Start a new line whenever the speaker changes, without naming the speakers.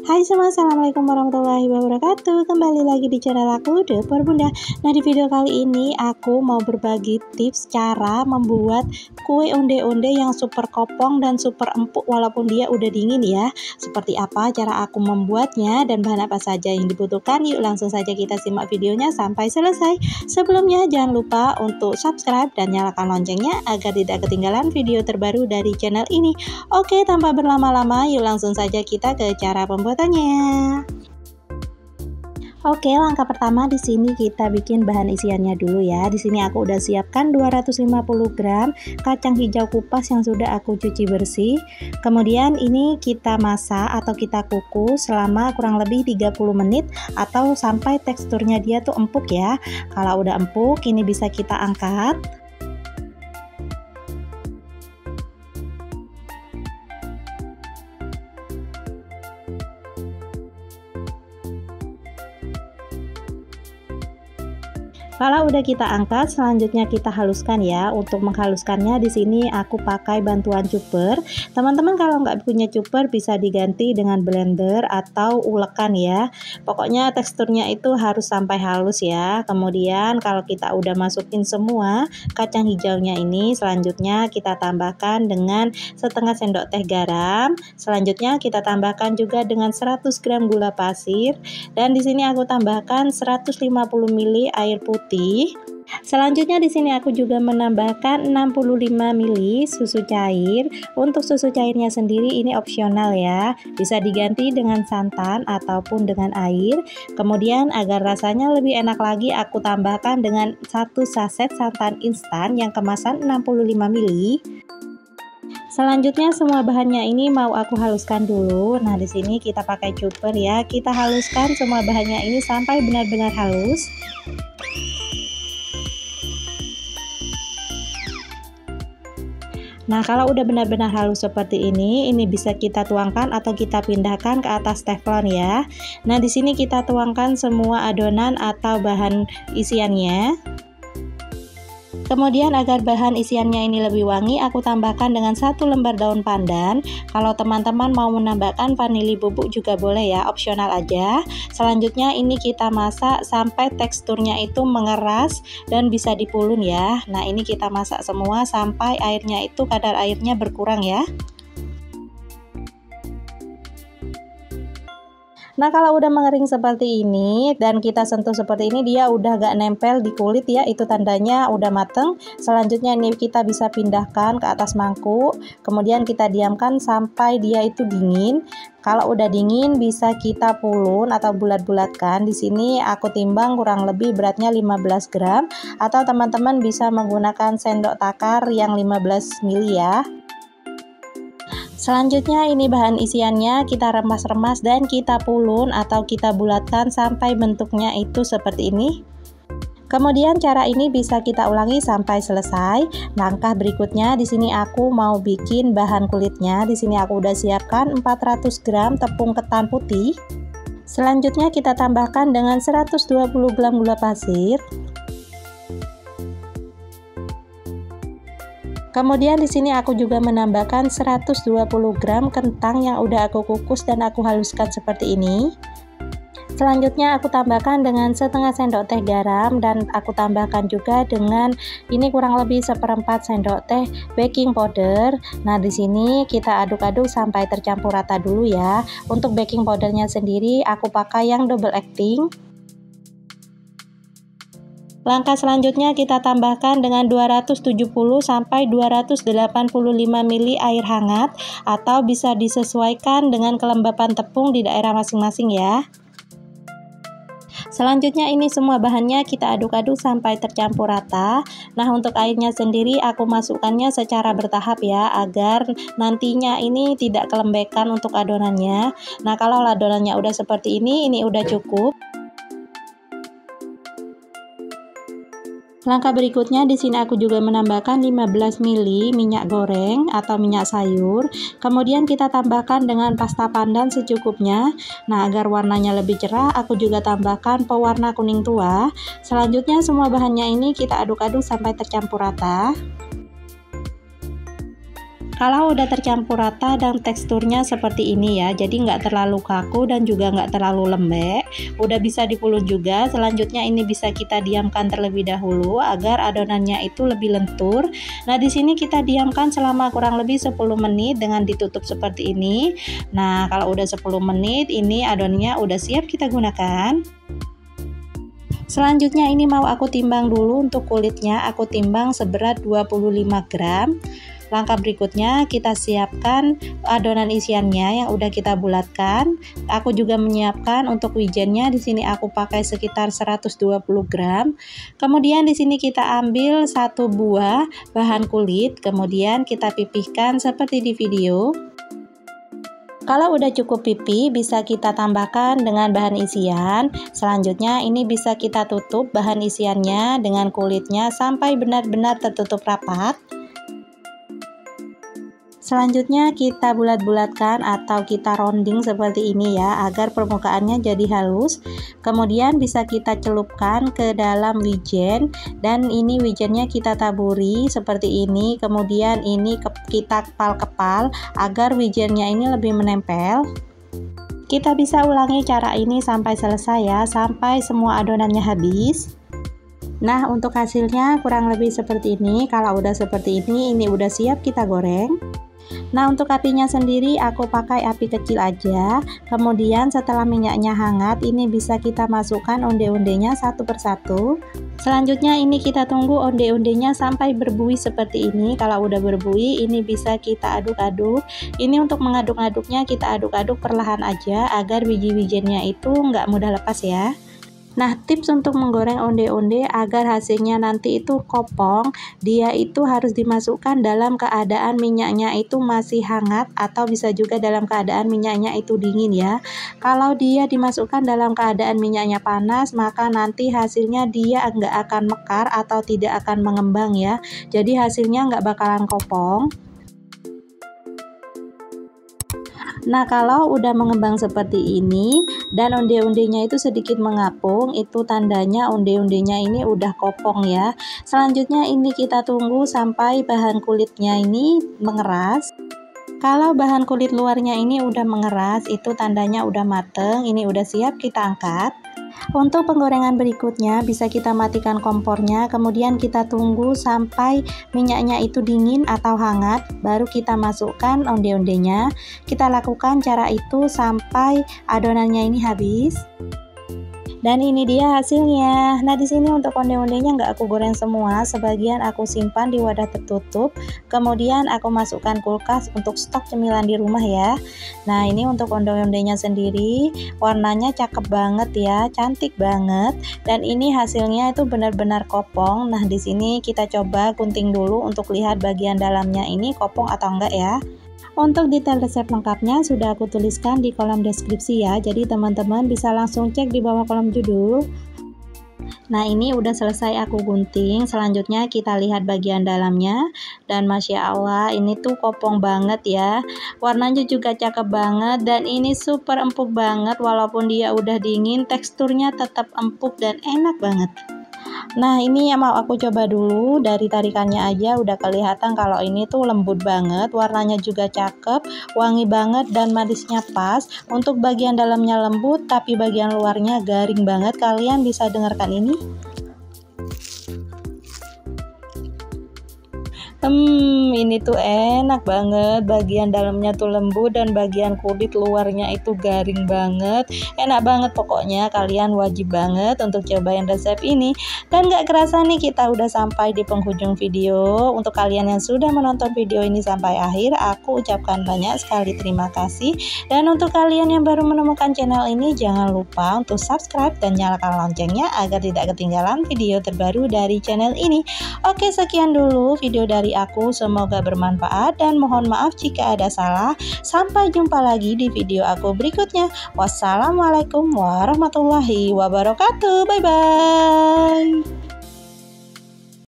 Hai semua, assalamualaikum warahmatullahi wabarakatuh. Kembali lagi di channel aku, Dapur Bunda. Nah, di video kali ini aku mau berbagi tips cara membuat kue onde-onde yang super kopong dan super empuk walaupun dia udah dingin ya. Seperti apa cara aku membuatnya dan bahan apa saja yang dibutuhkan? Yuk langsung saja kita simak videonya sampai selesai. Sebelumnya jangan lupa untuk subscribe dan nyalakan loncengnya agar tidak ketinggalan video terbaru dari channel ini. Oke, tanpa berlama-lama yuk langsung saja kita ke cara pembuatannya. Oke, langkah pertama di sini kita bikin bahan isiannya dulu ya. Di sini aku udah siapkan 250 gram kacang hijau kupas yang sudah aku cuci bersih. Kemudian ini kita masak atau kita kukus selama kurang lebih 30 menit atau sampai teksturnya dia tuh empuk ya. Kalau udah empuk, ini bisa kita angkat. Kalau udah kita angkat, selanjutnya kita haluskan ya. Untuk menghaluskannya di sini aku pakai bantuan chopper. Teman-teman kalau nggak punya chopper bisa diganti dengan blender atau ulekan ya. Pokoknya teksturnya itu harus sampai halus ya. Kemudian kalau kita udah masukin semua kacang hijaunya ini, selanjutnya kita tambahkan dengan setengah sendok teh garam. Selanjutnya kita tambahkan juga dengan 100 gram gula pasir. Dan di sini aku tambahkan 150 ml air putih. Selanjutnya di sini aku juga menambahkan 65 ml susu cair. Untuk susu cairnya sendiri ini opsional ya. Bisa diganti dengan santan ataupun dengan air. Kemudian agar rasanya lebih enak lagi aku tambahkan dengan 1 saset santan instan yang kemasan 65 ml. Selanjutnya semua bahannya ini mau aku haluskan dulu. Nah, di sini kita pakai chopper ya. Kita haluskan semua bahannya ini sampai benar-benar halus. Nah, kalau udah benar-benar halus seperti ini bisa kita tuangkan atau kita pindahkan ke atas teflon ya. Nah, di sini kita tuangkan semua adonan atau bahan isiannya. Kemudian agar bahan isiannya ini lebih wangi, aku tambahkan dengan 1 lembar daun pandan. Kalau teman-teman mau menambahkan vanili bubuk juga boleh ya, opsional aja. Selanjutnya ini kita masak sampai teksturnya itu mengeras dan bisa dipulun ya. Nah, ini kita masak semua sampai airnya itu kadar airnya berkurang ya. Nah, kalau udah mengering seperti ini dan kita sentuh seperti ini, dia udah gak nempel di kulit ya, itu tandanya udah mateng. Selanjutnya ini kita bisa pindahkan ke atas mangkuk, kemudian kita diamkan sampai dia itu dingin. Kalau udah dingin bisa kita pulun atau bulat-bulatkan. Di sini aku timbang kurang lebih beratnya 15 gram atau teman-teman bisa menggunakan sendok takar yang 15 ml ya. Selanjutnya ini bahan isiannya kita remas-remas dan kita pulun atau kita bulatkan sampai bentuknya itu seperti ini. Kemudian cara ini bisa kita ulangi sampai selesai. Langkah berikutnya di sini aku mau bikin bahan kulitnya. Di sini aku udah siapkan 400 gram tepung ketan putih. Selanjutnya kita tambahkan dengan 120 gram gula pasir. Kemudian di sini aku juga menambahkan 120 gram kentang yang udah aku kukus dan aku haluskan seperti ini. Selanjutnya aku tambahkan dengan setengah sendok teh garam dan aku tambahkan juga dengan ini kurang lebih 1/4 sendok teh baking powder. Nah, di sini kita aduk-aduk sampai tercampur rata dulu ya. Untuk baking powdernya sendiri aku pakai yang double acting. Langkah selanjutnya kita tambahkan dengan 270 sampai 285 ml air hangat atau bisa disesuaikan dengan kelembapan tepung di daerah masing-masing ya. Selanjutnya ini semua bahannya kita aduk-aduk sampai tercampur rata. Nah, untuk airnya sendiri aku masukkannya secara bertahap ya agar nantinya ini tidak kelembekan untuk adonannya. Nah, kalau adonannya udah seperti ini udah cukup. Langkah berikutnya di sini aku juga menambahkan 15 ml minyak goreng atau minyak sayur. Kemudian kita tambahkan dengan pasta pandan secukupnya. Nah, agar warnanya lebih cerah, aku juga tambahkan pewarna kuning tua. Selanjutnya semua bahannya ini kita aduk-aduk sampai tercampur rata. Kalau udah tercampur rata dan teksturnya seperti ini ya, jadi nggak terlalu kaku dan juga nggak terlalu lembek, udah bisa dipulung juga. Selanjutnya ini bisa kita diamkan terlebih dahulu agar adonannya itu lebih lentur. Nah di sini kita diamkan selama kurang lebih 10 menit dengan ditutup seperti ini. Nah kalau udah 10 menit ini adonannya udah siap kita gunakan. Selanjutnya ini mau aku timbang dulu untuk kulitnya, aku timbang seberat 25 gram. Langkah berikutnya kita siapkan adonan isiannya yang udah kita bulatkan. Aku juga menyiapkan untuk wijennya, di sini aku pakai sekitar 120 gram. Kemudian di sini kita ambil satu buah bahan kulit, kemudian kita pipihkan seperti di video. Kalau udah cukup pipih bisa kita tambahkan dengan bahan isian. Selanjutnya ini bisa kita tutup bahan isiannya dengan kulitnya sampai benar-benar tertutup rapat. Selanjutnya kita bulat-bulatkan atau kita rounding seperti ini ya, agar permukaannya jadi halus. Kemudian bisa kita celupkan ke dalam wijen, dan ini wijennya kita taburi seperti ini. Kemudian ini kita kepal-kepal agar wijennya ini lebih menempel. Kita bisa ulangi cara ini sampai selesai ya, sampai semua adonannya habis. Nah untuk hasilnya kurang lebih seperti ini. Kalau udah seperti ini udah siap kita goreng. Nah untuk apinya sendiri aku pakai api kecil aja. Kemudian setelah minyaknya hangat ini bisa kita masukkan onde-ondenya satu persatu. Selanjutnya ini kita tunggu onde-ondenya sampai berbuih seperti ini. Kalau udah berbuih ini bisa kita aduk-aduk. Ini untuk mengaduk-aduknya kita aduk-aduk perlahan aja agar biji-bijinya itu nggak mudah lepas ya. Nah tips untuk menggoreng onde-onde agar hasilnya nanti itu kopong, dia itu harus dimasukkan dalam keadaan minyaknya itu masih hangat atau bisa juga dalam keadaan minyaknya itu dingin ya. Kalau dia dimasukkan dalam keadaan minyaknya panas maka nanti hasilnya dia nggak akan mekar atau tidak akan mengembang ya. Jadi hasilnya nggak bakalan kopong. Nah kalau udah mengembang seperti ini dan onde-ondenya itu sedikit mengapung, itu tandanya onde-ondenya ini udah kopong ya. Selanjutnya ini kita tunggu sampai bahan kulitnya ini mengeras. Kalau bahan kulit luarnya ini udah mengeras, itu tandanya udah mateng, ini udah siap kita angkat. Untuk penggorengan berikutnya bisa kita matikan kompornya, kemudian kita tunggu sampai minyaknya itu dingin atau hangat, baru kita masukkan onde-ondenya. Kita lakukan cara itu sampai adonannya ini habis. Dan ini dia hasilnya. Nah di sini untuk onde-ondenya nggak aku goreng semua, sebagian aku simpan di wadah tertutup, kemudian aku masukkan kulkas untuk stok cemilan di rumah ya. Nah ini untuk onde-ondenya sendiri, warnanya cakep banget ya, cantik banget, dan ini hasilnya itu benar-benar kopong. Nah di sini kita coba gunting dulu untuk lihat bagian dalamnya ini kopong atau enggak ya. Untuk detail resep lengkapnya sudah aku tuliskan di kolom deskripsi ya, jadi teman-teman bisa langsung cek di bawah kolom judul. Nah ini udah selesai aku gunting, selanjutnya kita lihat bagian dalamnya, dan Masya Allah ini tuh kopong banget ya, warnanya juga cakep banget, dan ini super empuk banget. Walaupun dia udah dingin teksturnya tetap empuk dan enak banget. Nah ini yang mau aku coba dulu, dari tarikannya aja udah kelihatan kalau ini tuh lembut banget, warnanya juga cakep, wangi banget, dan manisnya pas. Untuk bagian dalamnya lembut tapi bagian luarnya garing banget. Kalian bisa dengarkan ini. Ini tuh enak banget, bagian dalamnya tuh lembut dan bagian kulit luarnya itu garing banget. Enak banget pokoknya, kalian wajib banget untuk cobain resep ini. Dan gak kerasa nih kita udah sampai di penghujung video. Untuk kalian yang sudah menonton video ini sampai akhir, aku ucapkan banyak sekali terima kasih. Dan untuk kalian yang baru menemukan channel ini, jangan lupa untuk subscribe dan nyalakan loncengnya agar tidak ketinggalan video terbaru dari channel ini. Oke, sekian dulu video dari aku, semoga bermanfaat dan mohon maaf jika ada salah. Sampai jumpa lagi di video aku berikutnya. Wassalamualaikum warahmatullahi wabarakatuh. Bye bye.